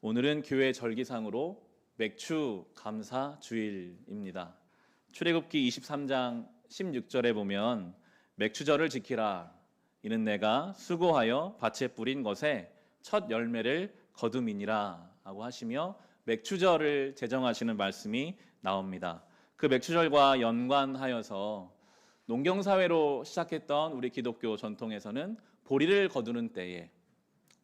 오늘은 교회 절기상으로 맥주 감사 주일입니다. 출애굽기 23장 16절에 보면 맥주절을 지키라. 이는 내가 수고하여 밭에 뿌린 것에 첫 열매를 거둠이니라 하고 하시며 맥주절을 제정하시는 말씀이 나옵니다. 그 맥주절과 연관하여서 농경사회로 시작했던 우리 기독교 전통에서는 보리를 거두는 때에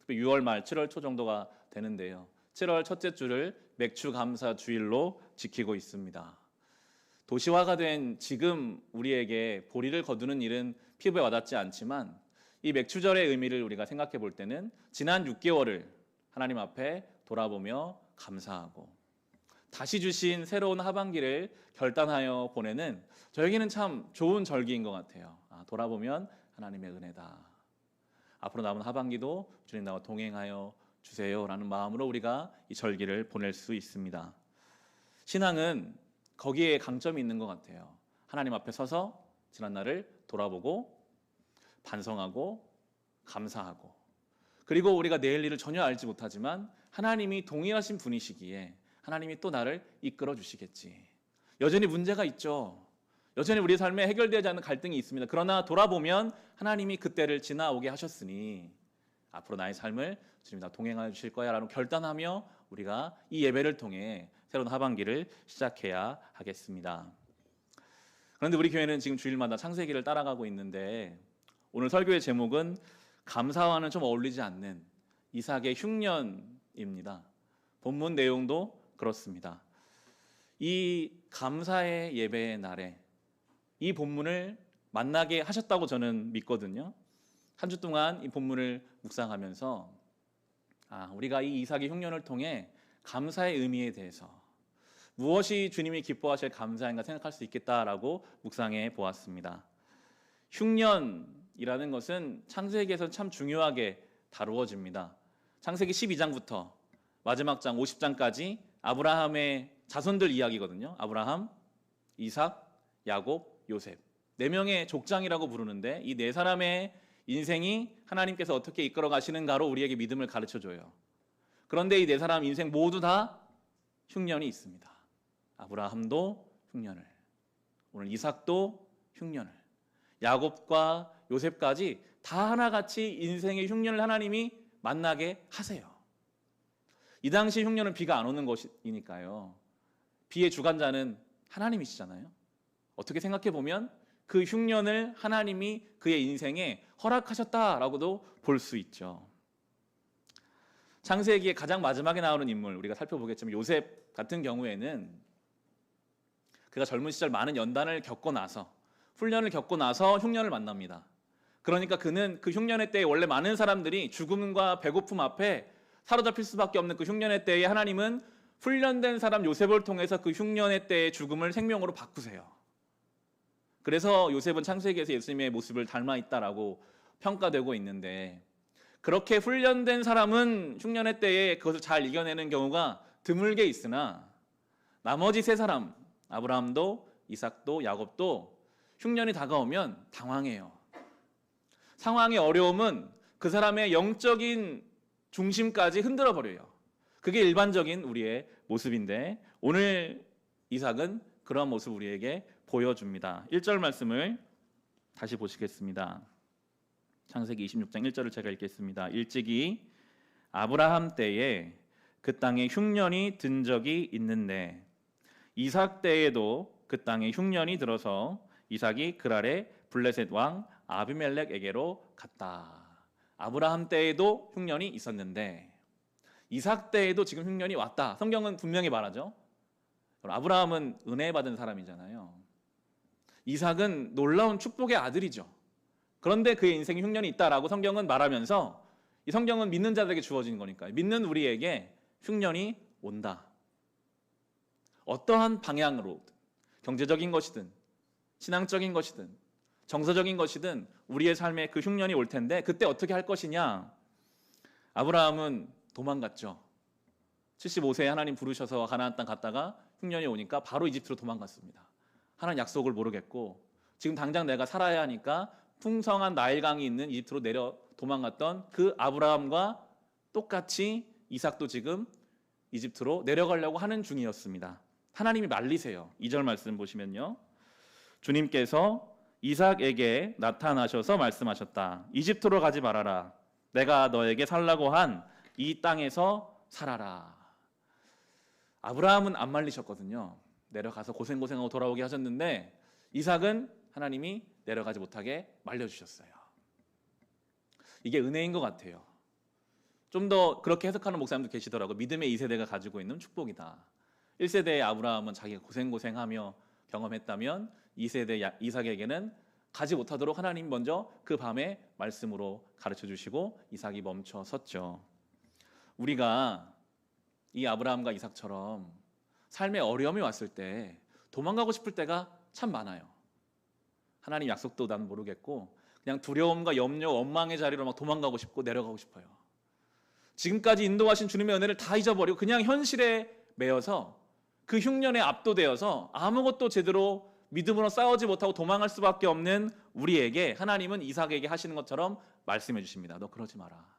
6월 말 7월 초 정도가 되는데요. 7월 첫째 주를 맥주 감사 주일로 지키고 있습니다. 도시화가 된 지금 우리에게 보리를 거두는 일은 피부에 와닿지 않지만 이 맥주절의 의미를 우리가 생각해 볼 때는 지난 6개월을 하나님 앞에 돌아보며 감사하고 다시 주신 새로운 하반기를 결단하여 보내는 저에게는 참 좋은 절기인 것 같아요. 돌아보면 하나님의 은혜다. 앞으로 남은 하반기도 주님 나와 동행하여 주세요라는 마음으로 우리가 이 절기를 보낼 수 있습니다. 신앙은 거기에 강점이 있는 것 같아요. 하나님 앞에 서서 지난 날을 돌아보고 반성하고 감사하고, 그리고 우리가 내일 일을 전혀 알지 못하지만 하나님이 동의하신 분이시기에 하나님이 또 나를 이끌어 주시겠지. 여전히 문제가 있죠. 여전히 우리 삶에 해결되지 않는 갈등이 있습니다. 그러나 돌아보면 하나님이 그때를 지나오게 하셨으니 앞으로 나의 삶을 주님 다 동행하여 주실 거야 라는 결단하며 우리가 이 예배를 통해 새로운 하반기를 시작해야 하겠습니다. 그런데 우리 교회는 지금 주일마다 창세기를 따라가고 있는데 오늘 설교의 제목은 감사와는 좀 어울리지 않는 이삭의 흉년입니다. 본문 내용도 그렇습니다. 이 감사의 예배의 날에 이 본문을 만나게 하셨다고 저는 믿거든요. 한 주 동안 이 본문을 묵상하면서 우리가 이 이삭의 흉년을 통해 감사의 의미에 대해서 무엇이 주님이 기뻐하실 감사인가 생각할 수 있겠다라고 묵상해 보았습니다. 흉년이라는 것은 창세기에서 참 중요하게 다루어집니다. 창세기 12장부터 마지막 장 50장까지 아브라함의 자손들 이야기거든요. 아브라함, 이삭, 야곱, 요셉 4명의 족장이라고 부르는데 이 4사람의 인생이 하나님께서 어떻게 이끌어 가시는가로 우리에게 믿음을 가르쳐줘요. 그런데 이 4사람 인생 모두 다 흉년이 있습니다. 아브라함도 흉년을, 오늘 이삭도 흉년을, 야곱과 요셉까지 다 하나같이 인생의 흉년을 하나님이 만나게 하세요. 이 당시 흉년은 비가 안 오는 것이니까요. 비의 주관자는 하나님이시잖아요. 어떻게 생각해 보면 그 흉년을 하나님이 그의 인생에 허락하셨다라고도 볼 수 있죠. 창세기의 가장 마지막에 나오는 인물 우리가 살펴보겠지만 요셉 같은 경우에는 그가 젊은 시절 많은 연단을 겪고 나서 훈련을 겪고 나서 흉년을 만납니다. 그러니까 그는 그 흉년의 때에 원래 많은 사람들이 죽음과 배고픔 앞에 사로잡힐 수밖에 없는 그 흉년의 때에 하나님은 훈련된 사람 요셉을 통해서 그 흉년의 때의 죽음을 생명으로 바꾸세요. 그래서 요셉은 창세기에서 예수님의 모습을 닮아 있다라고 평가되고 있는데, 그렇게 훈련된 사람은 흉년의 때에 그것을 잘 이겨내는 경우가 드물게 있으나 나머지 3사람 아브라함도 이삭도 야곱도 흉년이 다가오면 당황해요. 상황의 어려움은 그 사람의 영적인 중심까지 흔들어 버려요. 그게 일반적인 우리의 모습인데 오늘 이삭은 그런 모습 우리에게 보여줍니다. 1절 말씀을 다시 보시겠습니다. 창세기 26장 1절을 제가 읽겠습니다. 일찍이 아브라함 때에 그 땅에 흉년이 든 적이 있는데 이삭 때에도 그 땅에 흉년이 들어서 이삭이 그랄에 블레셋 왕 아비멜렉에게로 갔다. 아브라함 때에도 흉년이 있었는데 이삭 때에도 지금 흉년이 왔다. 성경은 분명히 말하죠. 아브라함은 은혜 받은 사람이잖아요. 이삭은 놀라운 축복의 아들이죠. 그런데 그의 인생에 흉년이 있다라고 성경은 말하면서 이 성경은 믿는 자들에게 주어진 거니까요. 믿는 우리에게 흉년이 온다. 어떠한 방향으로 경제적인 것이든 신앙적인 것이든 정서적인 것이든 우리의 삶에 그 흉년이 올 텐데 그때 어떻게 할 것이냐. 아브라함은 도망갔죠. 75세에 하나님 부르셔서 가나안 땅 갔다가 흉년이 오니까 바로 이집트로 도망갔습니다. 하나님 약속을 모르겠고 지금 당장 내가 살아야 하니까 풍성한 나일강이 있는 이집트로 내려 도망갔던 그 아브라함과 똑같이 이삭도 지금 이집트로 내려가려고 하는 중이었습니다. 하나님이 말리세요. 2절 말씀 보시면요. 주님께서 이삭에게 나타나셔서 말씀하셨다. 이집트로 가지 말아라. 내가 너에게 살라고 한 이 땅에서 살아라. 아브라함은 안 말리셨거든요. 내려가서 고생하고 돌아오게 하셨는데 이삭은 하나님이 내려가지 못하게 말려주셨어요. 이게 은혜인 것 같아요. 좀 더 그렇게 해석하는 목사님도 계시더라고요. 믿음의 2세대가 가지고 있는 축복이다. 1세대의 아브라함은 자기가 고생하며 경험했다면 2세대 이삭에게는 가지 못하도록 하나님 먼저 그 밤에 말씀으로 가르쳐 주시고 이삭이 멈춰 섰죠. 우리가 이 아브라함과 이삭처럼 삶에 어려움이 왔을 때 도망가고 싶을 때가 참 많아요. 하나님 약속도 난 모르겠고 그냥 두려움과 염려, 원망의 자리로 막 도망가고 싶고 내려가고 싶어요. 지금까지 인도하신 주님의 은혜를 다 잊어버리고 그냥 현실에 매여서 그 흉년에 압도되어서 아무것도 제대로 믿음으로 싸우지 못하고 도망할 수밖에 없는 우리에게 하나님은 이삭에게 하시는 것처럼 말씀해 주십니다. 너 그러지 마라.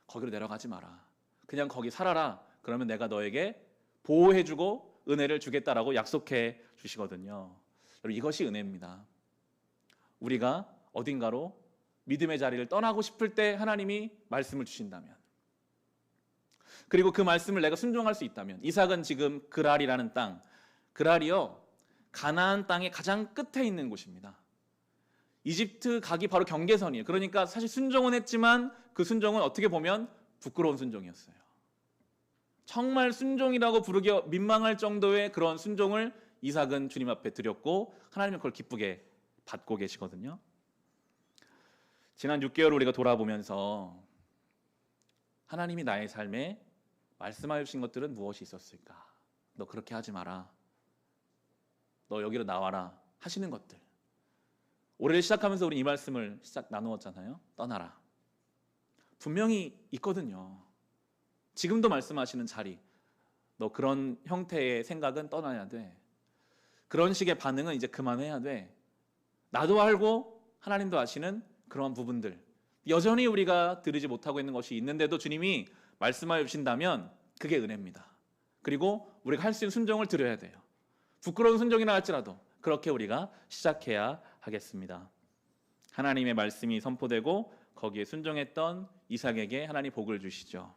거기로 내려가지 마라. 그냥 거기 살아라. 그러면 내가 너에게 보호해주고 은혜를 주겠다라고 약속해 주시거든요. 여러분 이것이 은혜입니다. 우리가 어딘가로 믿음의 자리를 떠나고 싶을 때 하나님이 말씀을 주신다면, 그리고 그 말씀을 내가 순종할 수 있다면, 이삭은 지금 그랄이라는 땅, 그랄이요 가나안 땅의 가장 끝에 있는 곳입니다. 이집트 가기 바로 경계선이에요. 그러니까 사실 순종은 했지만 그 순종은 어떻게 보면 부끄러운 순종이었어요. 정말 순종이라고 부르기 민망할 정도의 그런 순종을 이삭은 주님 앞에 드렸고 하나님은 그걸 기쁘게 받고 계시거든요. 지난 6개월 우리가 돌아보면서 하나님이 나의 삶에 말씀하여 주신 것들은 무엇이 있었을까? 너 그렇게 하지 마라. 너 여기로 나와라. 하시는 것들. 올해를 시작하면서 우리 이 말씀을 나누었잖아요. 떠나라. 분명히 있거든요. 지금도 말씀하시는 자리. 너 그런 형태의 생각은 떠나야 돼. 그런 식의 반응은 이제 그만해야 돼. 나도 알고 하나님도 아시는 그런 부분들. 여전히 우리가 들으지 못하고 있는 것이 있는데도 주님이 말씀하여 주신다면 그게 은혜입니다. 그리고 우리가 할 수 있는 순종을 드려야 돼요. 부끄러운 순종이라 할지라도 그렇게 우리가 시작해야 하겠습니다. 하나님의 말씀이 선포되고 거기에 순종했던 이삭에게 하나님 복을 주시죠.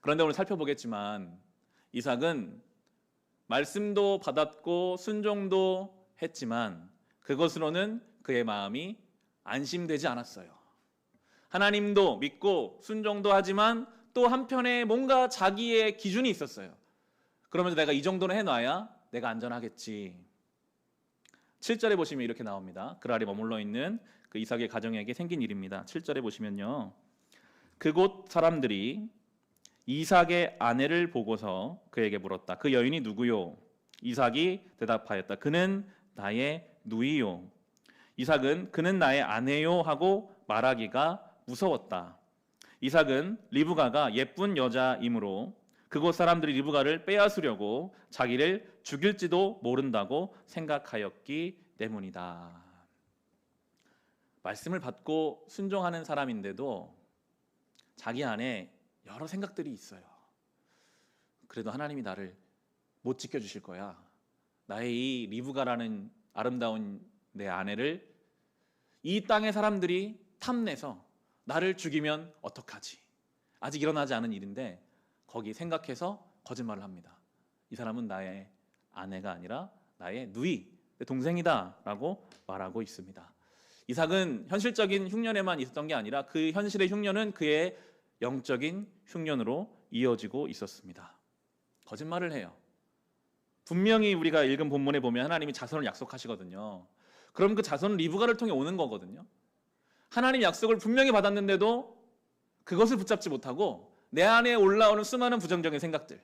그런데 오늘 살펴보겠지만 이삭은 말씀도 받았고 순종도 했지만 그것으로는 그의 마음이 안심되지 않았어요. 하나님도 믿고 순종도 하지만 또 한편에 뭔가 자기의 기준이 있었어요. 그러면서 내가 이 정도는 해놔야 내가 안전하겠지. 7절에 보시면 이렇게 나옵니다. 그랄이 머물러 있는 그 이삭의 가정에게 생긴 일입니다. 7절에 보시면요. 그곳 사람들이 이삭의 아내를 보고서 그에게 물었다. 그 여인이 누구요? 이삭이 대답하였다. 그는 나의 누이요. 이삭은 그는 나의 아내요 하고 말하기가 무서웠다. 이삭은 리브가가 예쁜 여자이므로 그곳 사람들이 리브가를 빼앗으려고 자기를 죽일지도 모른다고 생각하였기 때문이다. 말씀을 받고 순종하는 사람인데도 자기 안에 여러 생각들이 있어요. 그래도 하나님이 나를 못 지켜주실 거야. 나의 이 리브가라는 아름다운 내 아내를 이 땅의 사람들이 탐내서 나를 죽이면 어떡하지? 아직 일어나지 않은 일인데 거기 생각해서 거짓말을 합니다. 이 사람은 나의 아내가 아니라 나의 누이, 내 동생이다 라고 말하고 있습니다. 이삭은 현실적인 흉년에만 있었던 게 아니라 그 현실의 흉년은 그의 영적인 흉년으로 이어지고 있었습니다. 거짓말을 해요. 분명히 우리가 읽은 본문에 보면 하나님이 자손을 약속하시거든요. 그럼 그 자손은 리브가를 통해 오는 거거든요. 하나님 약속을 분명히 받았는데도 그것을 붙잡지 못하고 내 안에 올라오는 수많은 부정적인 생각들,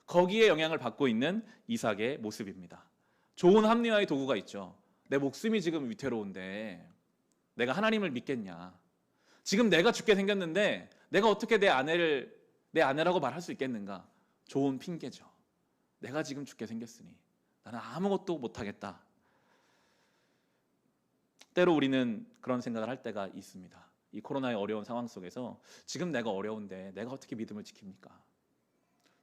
거기에 영향을 받고 있는 이삭의 모습입니다. 좋은 합리화의 도구가 있죠. 내 목숨이 지금 위태로운데 내가 하나님을 믿겠냐? 지금 내가 죽게 생겼는데 내가 어떻게 내 아내를 내 아내라고 말할 수 있겠는가? 좋은 핑계죠. 내가 지금 죽게 생겼으니 나는 아무것도 못하겠다. 때로 우리는 그런 생각을 할 때가 있습니다. 이 코로나의 어려운 상황 속에서 지금 내가 어려운데 내가 어떻게 믿음을 지킵니까?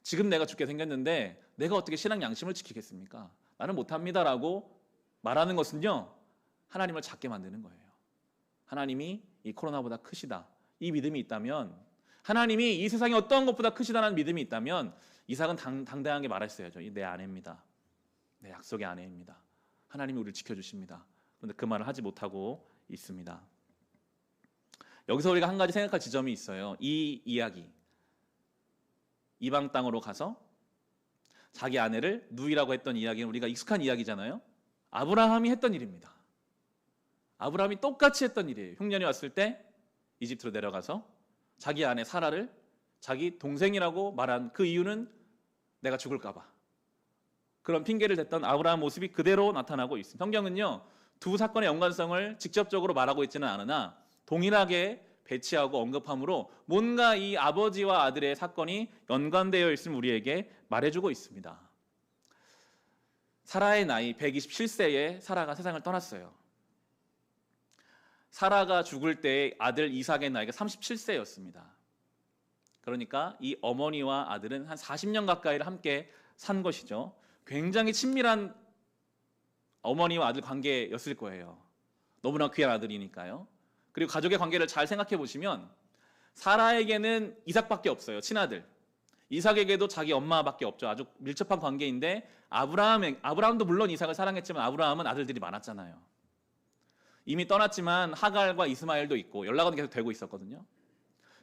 지금 내가 죽게 생겼는데 내가 어떻게 신앙 양심을 지키겠습니까? 나는 못합니다라고 말하는 것은요, 하나님을 작게 만드는 거예요. 하나님이 이 코로나보다 크시다, 이 믿음이 있다면, 하나님이 이 세상이 어떤 것보다 크시다는 믿음이 있다면 이삭은 당당하게 말했어야죠. 내 아내입니다. 내 약속의 아내입니다. 하나님이 우리를 지켜주십니다. 그런데 그 말을 하지 못하고 있습니다. 여기서 우리가 한 가지 생각할 지점이 있어요. 이 이야기, 이방 땅으로 가서 자기 아내를 누이라고 했던 이야기는 우리가 익숙한 이야기잖아요. 아브라함이 했던 일입니다. 아브라함이 똑같이 했던 일이에요. 흉년이 왔을 때 이집트로 내려가서 자기 아내 사라를 자기 동생이라고 말한 그 이유는 내가 죽을까 봐. 그런 핑계를 댔던 아브라함 모습이 그대로 나타나고 있습니다. 성경은요, 두 사건의 연관성을 직접적으로 말하고 있지는 않으나 동일하게 배치하고 언급함으로 뭔가 이 아버지와 아들의 사건이 연관되어 있음을 우리에게 말해주고 있습니다. 사라의 나이 127세에 사라가 세상을 떠났어요. 사라가 죽을 때 아들 이삭의 나이가 37세였습니다. 그러니까 이 어머니와 아들은 한 40년 가까이를 함께 산 것이죠. 굉장히 친밀한 어머니와 아들 관계였을 거예요. 너무나 귀한 아들이니까요. 그리고 가족의 관계를 잘 생각해 보시면 사라에게는 이삭밖에 없어요. 친아들. 이삭에게도 자기 엄마밖에 없죠. 아주 밀접한 관계인데 아브라함도 물론 이삭을 사랑했지만 아브라함은 아들들이 많았잖아요. 이미 떠났지만 하갈과 이스마엘도 있고 연락은 계속 되고 있었거든요.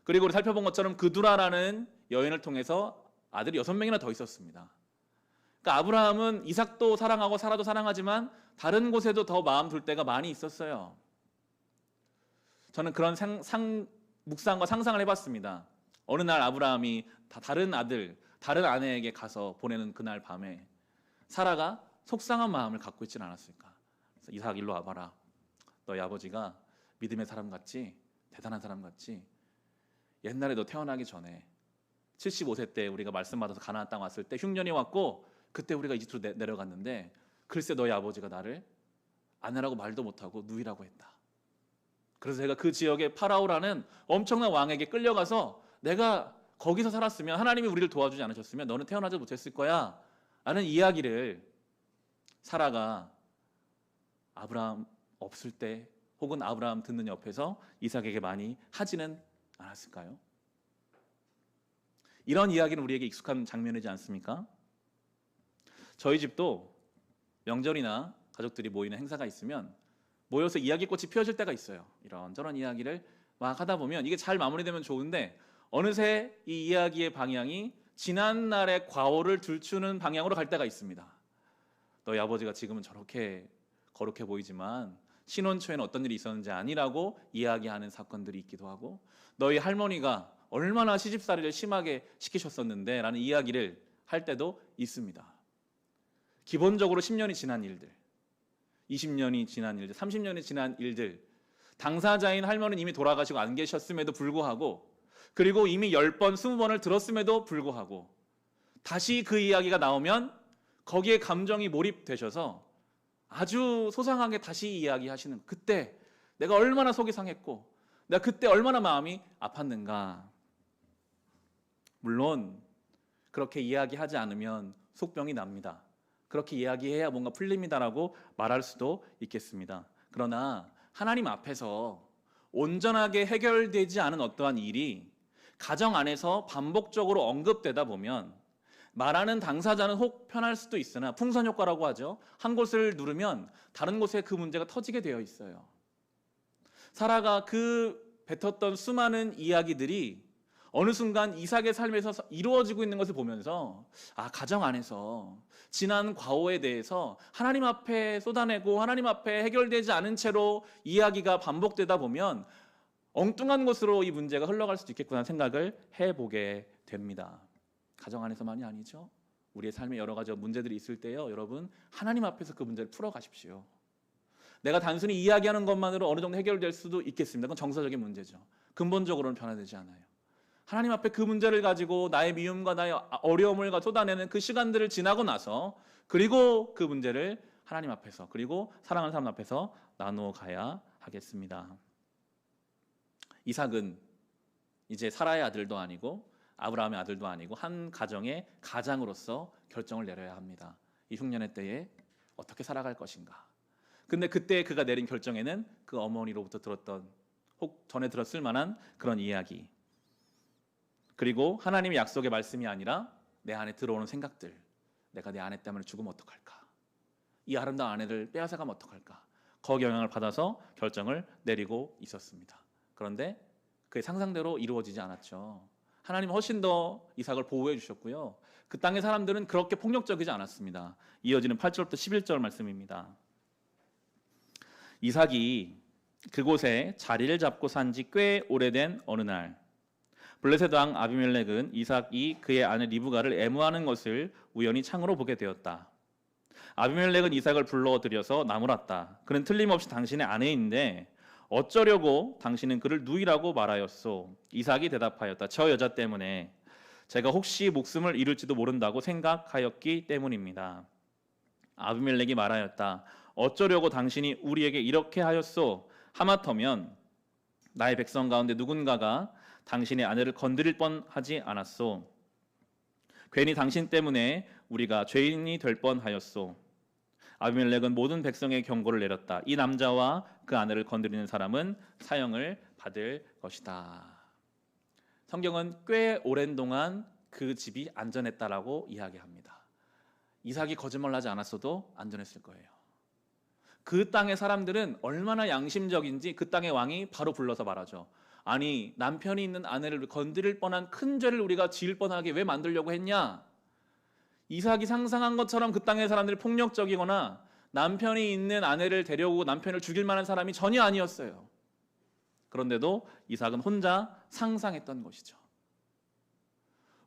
그리고 우리 살펴본 것처럼 그두라라는 여인을 통해서 아들이 6명이나 더 있었습니다. 그러니까 아브라함은 이삭도 사랑하고 사라도 사랑하지만 다른 곳에도 더 마음 둘 때가 많이 있었어요. 저는 그런 묵상과 상상을 해봤습니다. 어느 날 아브라함이 다른 아들, 다른 아내에게 가서 보내는 그날 밤에 사라가 속상한 마음을 갖고 있지는 않았을까. 그래서 이삭 일로 와봐라. 너희 아버지가 믿음의 사람 같지? 대단한 사람 같지? 옛날에 너 태어나기 전에 75세 때 우리가 말씀 받아서 가나안 땅 왔을 때 흉년이 왔고 그때 우리가 이집트로 내려갔는데 글쎄 너희 아버지가 나를 아내라고 말도 못하고 누이라고 했다. 그래서 제가 그 지역의 파라오라는 엄청난 왕에게 끌려가서 내가 거기서 살았으면 하나님이 우리를 도와주지 않으셨으면 너는 태어나지 못했을 거야 라는 이야기를 사라가 아브라함 없을 때 혹은 아브라함 듣는 옆에서 이삭에게 많이 하지는 않았을까요? 이런 이야기는 우리에게 익숙한 장면이지 않습니까? 저희 집도 명절이나 가족들이 모이는 행사가 있으면 모여서 이야기꽃이 피어질 때가 있어요. 이런저런 이야기를 막 하다 보면 이게 잘 마무리되면 좋은데 어느새 이 이야기의 방향이 지난날의 과오를 들추는 방향으로 갈 때가 있습니다. 너희 아버지가 지금은 저렇게 거룩해 보이지만 신혼 초에는 어떤 일이 있었는지 아니라고 이야기하는 사건들이 있기도 하고 너희 할머니가 얼마나 시집살이를 심하게 시키셨었는데 라는 이야기를 할 때도 있습니다. 기본적으로 10년이 지난 일들, 20년이 지난 일들, 30년이 지난 일들, 당사자인 할머니는 이미 돌아가시고 안 계셨음에도 불구하고 그리고 이미 10번, 20번을 들었음에도 불구하고 다시 그 이야기가 나오면 거기에 감정이 몰입되셔서 아주 소상하게 다시 이야기하시는 그때 내가 얼마나 속이 상했고 내가 그때 얼마나 마음이 아팠는가. 물론 그렇게 이야기하지 않으면 속병이 납니다. 그렇게 이야기해야 뭔가 풀립니다라고 말할 수도 있겠습니다. 그러나 하나님 앞에서 온전하게 해결되지 않은 어떠한 일이 가정 안에서 반복적으로 언급되다 보면 말하는 당사자는 혹 편할 수도 있으나 풍선 효과라고 하죠. 한 곳을 누르면 다른 곳에 그 문제가 터지게 되어 있어요. 사라가 그 뱉었던 수많은 이야기들이 어느 순간 이삭의 삶에서 이루어지고 있는 것을 보면서 가정 안에서 지난 과오에 대해서 하나님 앞에 쏟아내고 하나님 앞에 해결되지 않은 채로 이야기가 반복되다 보면 엉뚱한 곳으로 이 문제가 흘러갈 수도 있겠구나 생각을 해보게 됩니다. 가정 안에서만이 아니죠. 우리의 삶에 여러 가지 문제들이 있을 때요, 여러분 하나님 앞에서 그 문제를 풀어가십시오. 내가 단순히 이야기하는 것만으로 어느 정도 해결될 수도 있겠습니다. 그건 정서적인 문제죠. 근본적으로는 변화되지 않아요. 하나님 앞에 그 문제를 가지고 나의 미움과 나의 어려움을 쏟아내는 그 시간들을 지나고 나서 그리고 그 문제를 하나님 앞에서 그리고 사랑하는 사람 앞에서 나누어 가야 하겠습니다. 이삭은 이제 사라의 아들도 아니고 아브라함의 아들도 아니고 한 가정의 가장으로서 결정을 내려야 합니다. 이 흉년의 때에 어떻게 살아갈 것인가. 근데 그때 그가 내린 결정에는 그 어머니로부터 들었던 혹 전에 들었을 만한 그런 이야기, 그리고 하나님의 약속의 말씀이 아니라 내 안에 들어오는 생각들, 내가 내 아내 때문에 죽으면 어떡할까, 이 아름다운 아내를 빼앗아가면 어떡할까, 거기 영향을 받아서 결정을 내리고 있었습니다. 그런데 그의 상상대로 이루어지지 않았죠. 하나님은 훨씬 더 이삭을 보호해 주셨고요. 그 땅의 사람들은 그렇게 폭력적이지 않았습니다. 이어지는 8절부터 11절 말씀입니다. 이삭이 그곳에 자리를 잡고 산 지 꽤 오래된 어느 날, 블레셋 왕 아비멜렉은 이삭이 그의 아내 리브가를 애무하는 것을 우연히 창으로 보게 되었다. 아비멜렉은 이삭을 불러들여서 나무랐다. 그는 틀림없이 당신의 아내인데 어쩌려고 당신은 그를 누이라고 말하였소. 이삭이 대답하였다. 저 여자 때문에, 제가 혹시 목숨을 잃을지도 모른다고 생각하였기 때문입니다. 아비멜렉이 말하였다. 어쩌려고 당신이 우리에게 이렇게 하였소. 하마터면 나의 백성 가운데 누군가가 당신의 아내를 건드릴 뻔하지 않았소. 괜히 당신 때문에 우리가 죄인이 될 뻔하였소. 아비멜렉은 모든 백성의 경고를 내렸다. 이 남자와 그 아내를 건드리는 사람은 사형을 받을 것이다. 성경은 꽤 오랜 동안 그 집이 안전했다라고 이야기합니다. 이삭이 거짓말하지 않았어도 안전했을 거예요. 그 땅의 사람들은 얼마나 양심적인지 그 땅의 왕이 바로 불러서 말하죠. 아니, 남편이 있는 아내를 건드릴 뻔한 큰 죄를 우리가 지을 뻔하게 왜 만들려고 했냐? 이삭이 상상한 것처럼 그 땅의 사람들이 폭력적이거나 남편이 있는 아내를 데려오고 남편을 죽일 만한 사람이 전혀 아니었어요. 그런데도 이삭은 혼자 상상했던 것이죠.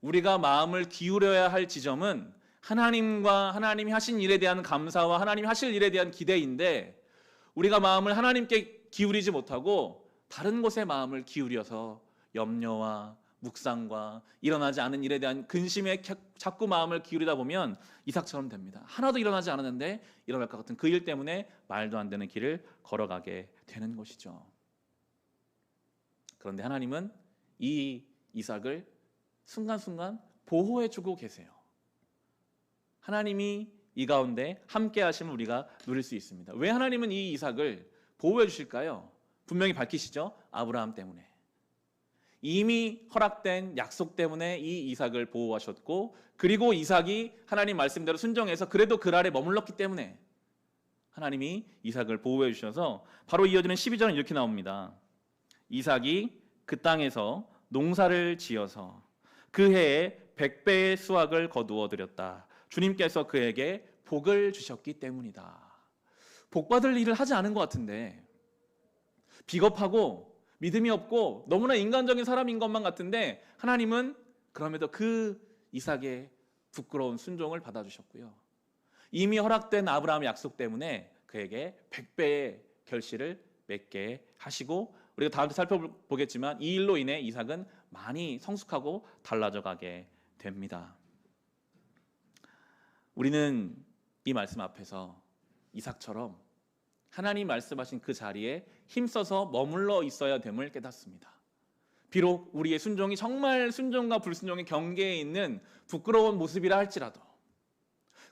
우리가 마음을 기울여야 할 지점은 하나님과 하나님이 하신 일에 대한 감사와 하나님이 하실 일에 대한 기대인데, 우리가 마음을 하나님께 기울이지 못하고 다른 곳에 마음을 기울여서 염려와 묵상과 일어나지 않은 일에 대한 근심에 자꾸 마음을 기울이다 보면 이삭처럼 됩니다. 하나도 일어나지 않았는데 일어날 것 같은 그 일 때문에 말도 안 되는 길을 걸어가게 되는 것이죠. 그런데 하나님은 이 이삭을 순간순간 보호해주고 계세요. 하나님이 이 가운데 함께 하심을 우리가 누릴 수 있습니다. 왜 하나님은 이 이삭을 보호해 주실까요? 분명히 밝히시죠. 아브라함 때문에. 이미 허락된 약속 때문에 이 이삭을 보호하셨고, 그리고 이삭이 하나님 말씀대로 순종해서 그래도 그 아래 머물렀기 때문에 하나님이 이삭을 보호해 주셔서, 바로 이어지는 12절은 이렇게 나옵니다. 이삭이 그 땅에서 농사를 지어서 그 해에 100배의 수확을 거두어 드렸다. 주님께서 그에게 복을 주셨기 때문이다. 복 받을 일을 하지 않은 것 같은데, 비겁하고 믿음이 없고 너무나 인간적인 사람인 것만 같은데, 하나님은 그럼에도 그 이삭의 부끄러운 순종을 받아주셨고요. 이미 허락된 아브라함의 약속 때문에 그에게 100배의 결실을 맺게 하시고, 우리가 다음 주 살펴보겠지만 이 일로 인해 이삭은 많이 성숙하고 달라져 가게 됩니다. 우리는 이 말씀 앞에서 이삭처럼 하나님 말씀하신 그 자리에 힘써서 머물러 있어야 됨을 깨닫습니다. 비록 우리의 순종이 정말 순종과 불순종의 경계에 있는 부끄러운 모습이라 할지라도,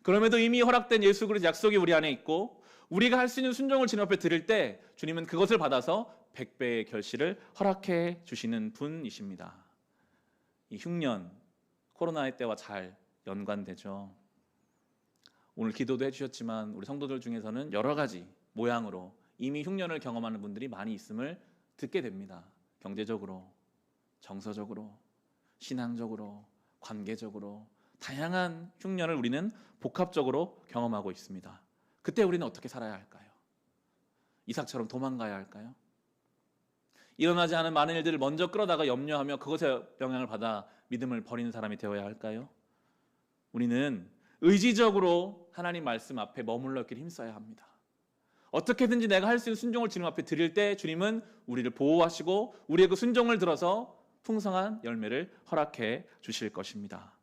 그럼에도 이미 허락된 예수 그리스도의 약속이 우리 안에 있고 우리가 할 수 있는 순종을 주님 앞에 드릴 때 주님은 그것을 받아서 100배의 결실을 허락해 주시는 분이십니다. 이 흉년, 코로나의 때와 잘 연관되죠. 오늘 기도도 해주셨지만 우리 성도들 중에서는 여러 가지 모양으로 이미 흉년을 경험하는 분들이 많이 있음을 듣게 됩니다. 경제적으로, 정서적으로, 신앙적으로, 관계적으로 다양한 흉년을 우리는 복합적으로 경험하고 있습니다. 그때 우리는 어떻게 살아야 할까요? 이삭처럼 도망가야 할까요? 일어나지 않은 많은 일들을 먼저 끌어다가 염려하며 그것에 영향을 받아 믿음을 버리는 사람이 되어야 할까요? 우리는 의지적으로 하나님 말씀 앞에 머물러 있기를 힘써야 합니다. 어떻게든지 내가 할 수 있는 순종을 주님 앞에 드릴 때 주님은 우리를 보호하시고 우리의 그 순종을 들어서 풍성한 열매를 허락해 주실 것입니다.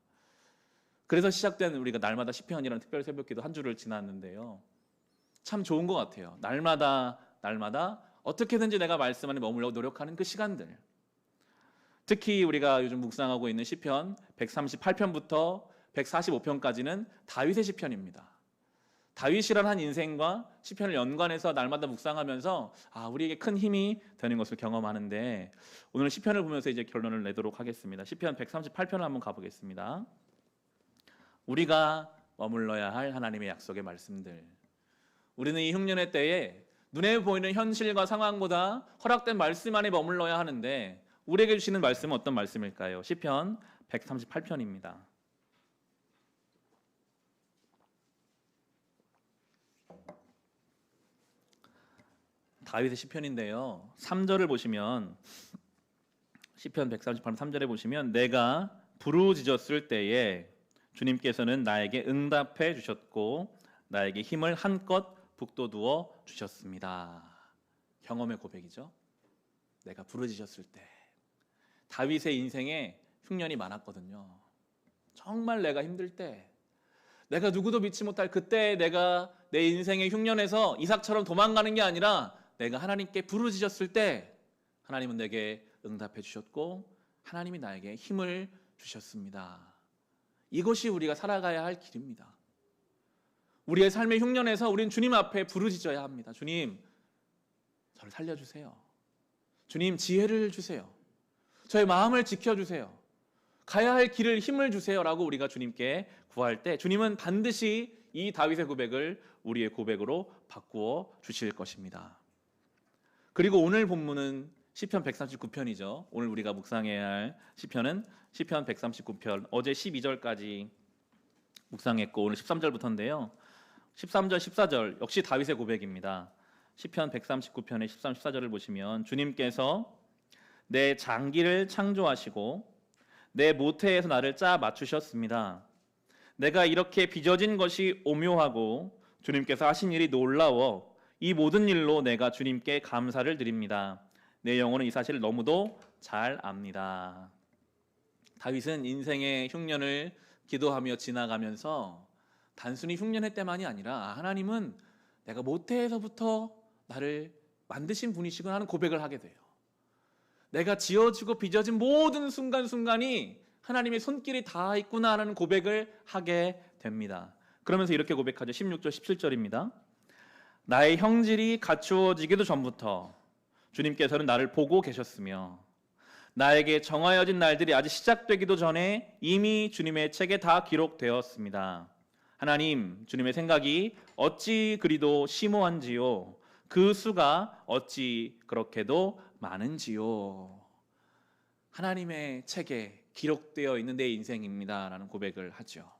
그래서 시작된 우리가 날마다 시편이라는 특별 새벽기도 한 주를 지났는데요. 참 좋은 것 같아요. 날마다 어떻게든지 내가 말씀 안에 머물려고 노력하는 그 시간들. 특히 우리가 요즘 묵상하고 있는 시편 138편부터 145편까지는 다윗의 시편입니다. 다윗이라는 한 인생과 시편을 연관해서 날마다 묵상하면서 우리에게 큰 힘이 되는 것을 경험하는데, 오늘 시편을 보면서 이제 결론을 내도록 하겠습니다. 시편 138편을 한번 가보겠습니다. 우리가 머물러야 할 하나님의 약속의 말씀들. 우리는 이 흉년의 때에 눈에 보이는 현실과 상황보다 허락된 말씀 안에 머물러야 하는데, 우리에게 주시는 말씀은 어떤 말씀일까요? 시편 138편입니다. 다윗의 시편인데요, 3절을 보시면, 시편 138편 3절에 보시면, 내가 부르짖었을 때에 주님께서는 나에게 응답해 주셨고 나에게 힘을 한껏 북돋우어 주셨습니다. 경험의 고백이죠. 내가 부르짖었을 때. 다윗의 인생에 흉년이 많았거든요. 정말 내가 힘들 때, 내가 누구도 믿지 못할 그때, 내가 내 인생의 흉년에서 이삭처럼 도망가는 게 아니라 내가 하나님께 부르짖었을 때 하나님은 내게 응답해 주셨고 하나님이 나에게 힘을 주셨습니다. 이것이 우리가 살아가야 할 길입니다. 우리의 삶의 흉년에서 우리는 주님 앞에 부르짖어야 합니다. 주님, 저를 살려주세요. 주님, 지혜를 주세요. 저의 마음을 지켜주세요. 가야 할 길을 힘을 주세요 라고 우리가 주님께 구할 때 주님은 반드시 이 다윗의 고백을 우리의 고백으로 바꾸어 주실 것입니다. 그리고 오늘 본문은 시편 139편이죠. 오늘 우리가 묵상해야 할 시편은 시편 139편, 어제 12절까지 묵상했고 오늘 13절부터인데요. 13절, 14절 역시 다윗의 고백입니다. 시편 139편의 13, 14절을 보시면, 주님께서 내 장기를 창조하시고 내 모태에서 나를 짜 맞추셨습니다. 내가 이렇게 빚어진 것이 오묘하고 주님께서 하신 일이 놀라워 이 모든 일로 내가 주님께 감사를 드립니다. 내 영혼은 이 사실을 너무도 잘 압니다. 다윗은 인생의 흉년을 기도하며 지나가면서 단순히 흉년의 때만이 아니라 하나님은 내가 모태에서부터 나를 만드신 분이시구나 하는 고백을 하게 돼요. 내가 지어지고 빚어진 모든 순간순간이 하나님의 손길이 다 있구나 하는 고백을 하게 됩니다. 그러면서 이렇게 고백하죠. 16절 17절입니다. 나의 형질이 갖추어지기도 전부터 주님께서는 나를 보고 계셨으며 나에게 정하여진 날들이 아직 시작되기도 전에 이미 주님의 책에 다 기록되었습니다. 하나님, 주님의 생각이 어찌 그리도 심오한지요, 그 수가 어찌 그렇게도 많은지요. 하나님의 책에 기록되어 있는 내 인생입니다 라는 고백을 하죠.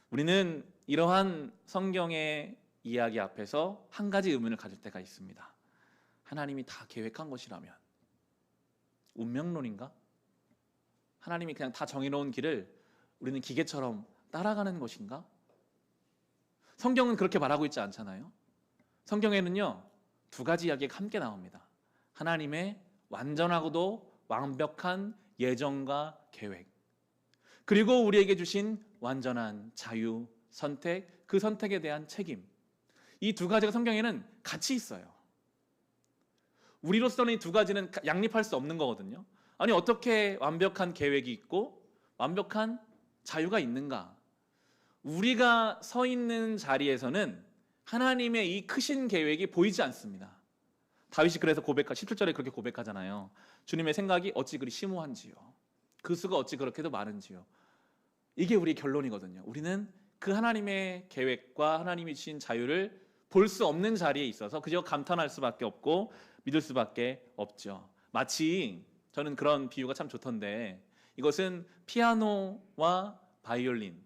우리는 이러한 성경의 이야기 앞에서 한 가지 의문을 가질 때가 있습니다. 하나님이 다 계획한 것이라면 운명론인가? 하나님이 그냥 다 정해놓은 길을 우리는 기계처럼 따라가는 것인가? 성경은 그렇게 말하고 있지 않잖아요. 성경에는요, 두 가지 이야기가 함께 나옵니다. 하나님의 완전하고도 완벽한 예정과 계획, 그리고 우리에게 주신 완전한 자유, 선택, 그 선택에 대한 책임. 이 두 가지가 성경에는 같이 있어요. 우리로서는 이 두 가지는 양립할 수 없는 거거든요. 아니, 어떻게 완벽한 계획이 있고 완벽한 자유가 있는가? 우리가 서 있는 자리에서는 하나님의 이 크신 계획이 보이지 않습니다. 다윗이 그래서 17절에 그렇게 고백하잖아요. 주님의 생각이 어찌 그리 심오한지요, 그 수가 어찌 그렇게도 많은지요. 이게 우리의 결론이거든요. 우리는 그 하나님의 계획과 하나님이 주신 자유를 볼 수 없는 자리에 있어서 그저 감탄할 수밖에 없고 믿을 수밖에 없죠. 마치 저는 그런 비유가 참 좋던데, 이것은 피아노와 바이올린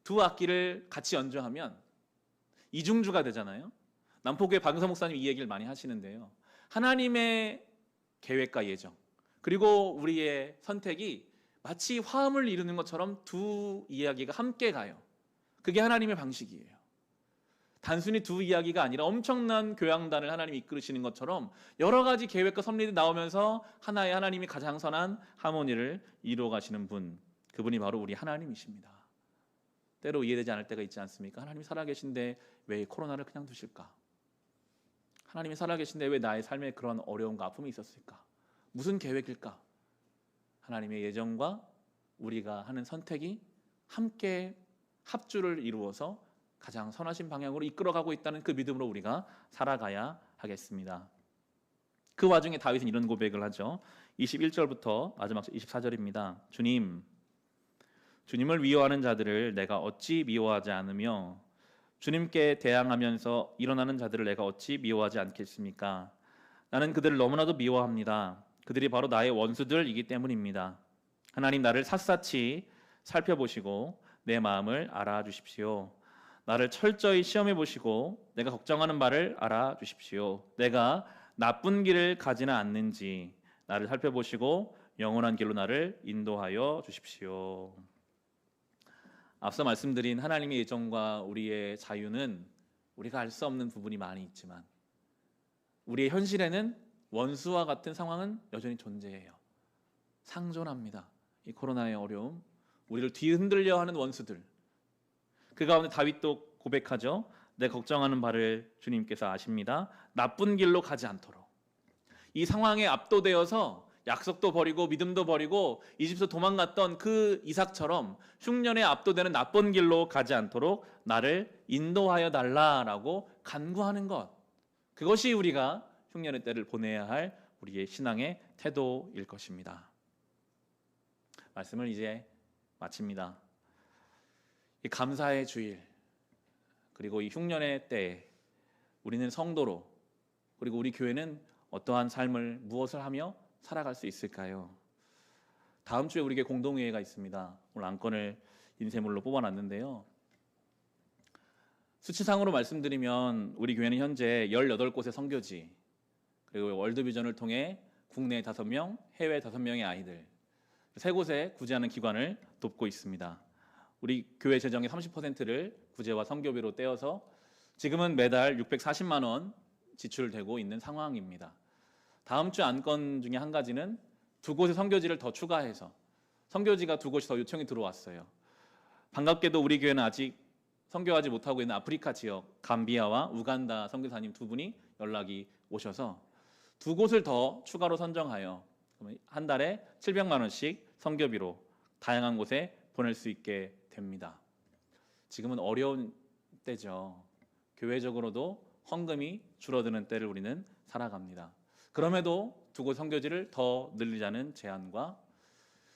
두 악기를 같이 연주하면 이중주가 되잖아요. 남포교회 박은서 목사님 이 얘기를 많이 하시는데요. 하나님의 계획과 예정, 그리고 우리의 선택이 마치 화음을 이루는 것처럼 두 이야기가 함께 가요. 그게 하나님의 방식이에요. 단순히 두 이야기가 아니라 엄청난 교향단을 하나님이 이끌으시는 것처럼 여러 가지 계획과 섭리들이 나오면서 하나의 하나님이 가장 선한 하모니를 이루어 가시는 분, 그분이 바로 우리 하나님이십니다. 때로 이해되지 않을 때가 있지 않습니까? 하나님이 살아계신데 왜 코로나를 그냥 두실까? 하나님이 살아계신데 왜 나의 삶에 그런 어려움과 아픔이 있었을까? 무슨 계획일까? 하나님의 예정과 우리가 하는 선택이 함께 합주를 이루어서 가장 선하신 방향으로 이끌어가고 있다는 그 믿음으로 우리가 살아가야 하겠습니다. 그 와중에 다윗은 이런 고백을 하죠. 21절부터 마지막 24절입니다. 주님을 미워하는 자들을 내가 어찌 미워하지 않으며 주님께 대항하면서 일어나는 자들을 내가 어찌 미워하지 않겠습니까? 나는 그들을 너무나도 미워합니다. 그들이 바로 나의 원수들이기 때문입니다. 하나님, 나를 샅샅이 살펴보시고 내 마음을 알아주십시오. 나를 철저히 시험해 보시고 내가 걱정하는 바를 알아주십시오. 내가 나쁜 길을 가지는 않는지 나를 살펴보시고 영원한 길로 나를 인도하여 주십시오. 앞서 말씀드린 하나님의 예정과 우리의 자유는 우리가 알 수 없는 부분이 많이 있지만 우리의 현실에는 원수와 같은 상황은 여전히 존재해요. 상존합니다. 이 코로나의 어려움, 우리를 뒤흔들려 하는 원수들. 그 가운데 다윗도 고백하죠. 내 걱정하는 바를 주님께서 아십니다. 나쁜 길로 가지 않도록. 이 상황에 압도되어서 약속도 버리고 믿음도 버리고 이집트로 도망갔던 그 이삭처럼 흉년에 압도되는 나쁜 길로 가지 않도록 나를 인도하여 달라라고 간구하는 것. 그것이 우리가 흉년의 때를 보내야 할 우리의 신앙의 태도일 것입니다. 말씀을 이제 마칩니다. 이 감사의 주일 그리고 이 흉년의 때에 우리는 성도로 그리고 우리 교회는 어떠한 삶을 무엇을 하며 살아갈 수 있을까요? 다음 주에 우리에게 공동회의가 있습니다. 오늘 안건을 인쇄물로 뽑아놨는데요. 수치상으로 말씀드리면 우리 교회는 현재 18곳의 선교지 그리고 월드비전을 통해 국내 5명, 해외 5명의 아이들 3곳의 구제하는 기관을 돕고 있습니다. 우리 교회 재정의 30%를 구제와 선교비로 떼어서 지금은 매달 640만 원 지출되고 있는 상황입니다. 다음 주 안건 중에 한 가지는 2곳의 선교지를 더 추가해서 선교지가 2곳이 더 요청이 들어왔어요. 반갑게도 우리 교회는 아직 선교하지 못하고 있는 아프리카 지역 감비아와 우간다 선교사님 2분이 연락이 오셔서 2곳을 더 추가로 선정하여 한 달에 700만 원씩 선교비로 다양한 곳에 보낼 수 있게 됩니다. 지금은 어려운 때죠. 교회적으로도 헌금이 줄어드는 때를 우리는 살아갑니다. 그럼에도 2곳 선교지를 더 늘리자는 제안과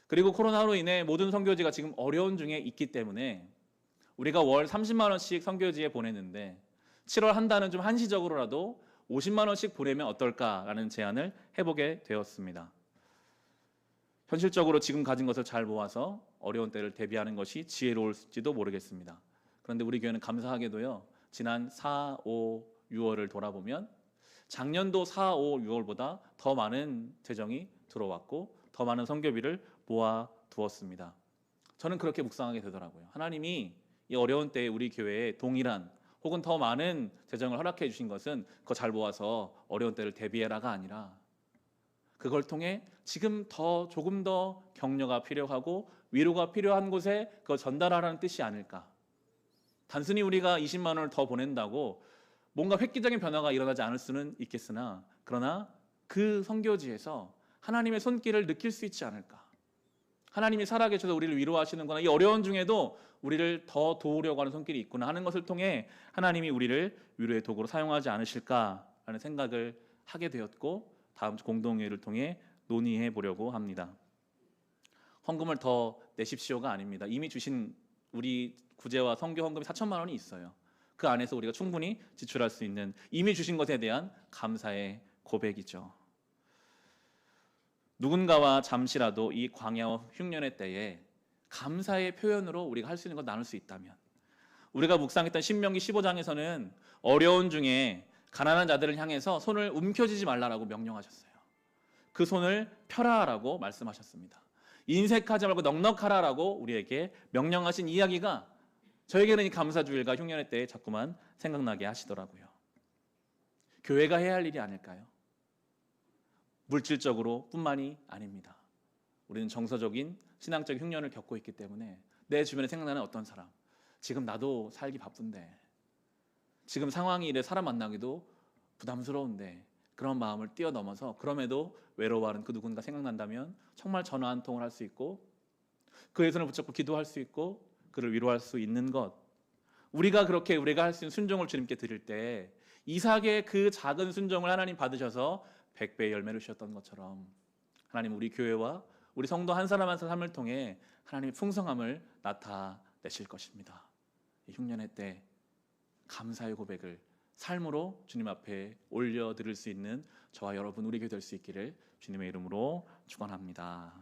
그리고 코로나로 인해 모든 선교지가 지금 어려운 중에 있기 때문에 우리가 월 30만 원씩 선교지에 보내는데 7월 한 달은 좀 한시적으로라도 50만 원씩 보내면 어떨까라는 제안을 해보게 되었습니다. 현실적으로 지금 가진 것을 잘 모아서 어려운 때를 대비하는 것이 지혜로울지도 모르겠습니다. 그런데 우리 교회는 감사하게도요. 지난 4, 5, 6월을 돌아보면 작년도 4, 5, 6월보다 더 많은 재정이 들어왔고 더 많은 선교비를 모아두었습니다. 저는 그렇게 묵상하게 되더라고요. 하나님이 이 어려운 때에 우리 교회에 동일한 혹은 더 많은 재정을 허락해 주신 것은 그거 잘 모아서 어려운 때를 대비해라가 아니라 그걸 통해 지금 조금 더 격려가 필요하고 위로가 필요한 곳에 그걸 전달하라는 뜻이 아닐까. 단순히 우리가 20만 원을 더 보낸다고 뭔가 획기적인 변화가 일어나지 않을 수는 있겠으나 그러나 그 선교지에서 하나님의 손길을 느낄 수 있지 않을까. 하나님이 살아계셔서 우리를 위로하시는구나. 이 어려운 중에도 우리를 더 도우려고 하는 손길이 있구나 하는 것을 통해 하나님이 우리를 위로의 도구로 사용하지 않으실까라는 생각을 하게 되었고 다음 주 공동회의를 통해 논의해 보려고 합니다. 헌금을 더 내십시오가 아닙니다. 이미 주신 우리 구제와 선교 헌금이 4천만 원이 있어요. 그 안에서 우리가 충분히 지출할 수 있는 이미 주신 것에 대한 감사의 고백이죠. 누군가와 잠시라도 이 광야와 흉년의 때에 감사의 표현으로 우리가 할 수 있는 것 나눌 수 있다면 우리가 묵상했던 신명기 15장에서는 어려운 중에 가난한 자들을 향해서 손을 움켜쥐지 말라라고 명령하셨어요. 그 손을 펴라라고 말씀하셨습니다. 인색하지 말고 넉넉하라라고 우리에게 명령하신 이야기가 저에게는 이 감사주일과 흉년의 때에 자꾸만 생각나게 하시더라고요. 교회가 해야 할 일이 아닐까요? 물질적으로 뿐만이 아닙니다. 우리는 정서적인 신앙적 흉년을 겪고 있기 때문에 내 주변에 생각나는 어떤 사람, 지금 나도 살기 바쁜데 지금 상황이 이래 사람 만나기도 부담스러운데 그런 마음을 뛰어넘어서 그럼에도 외로워하는 그 누군가 생각난다면 정말 전화 한 통을 할 수 있고 그의 손을 붙잡고 기도할 수 있고 그를 위로할 수 있는 것, 우리가 할 수 있는 순종을 주님께 드릴 때 이삭의 그 작은 순종을 하나님 받으셔서 100배의 열매를 주셨던 것처럼 하나님 우리 교회와 우리 성도 한 사람 한 사람 삶을 통해 하나님의 풍성함을 나타내실 것입니다. 이 흉년의 때 감사의 고백을 삶으로 주님 앞에 올려드릴 수 있는 저와 여러분 우리 교회 될 수 있기를 주님의 이름으로 축원합니다.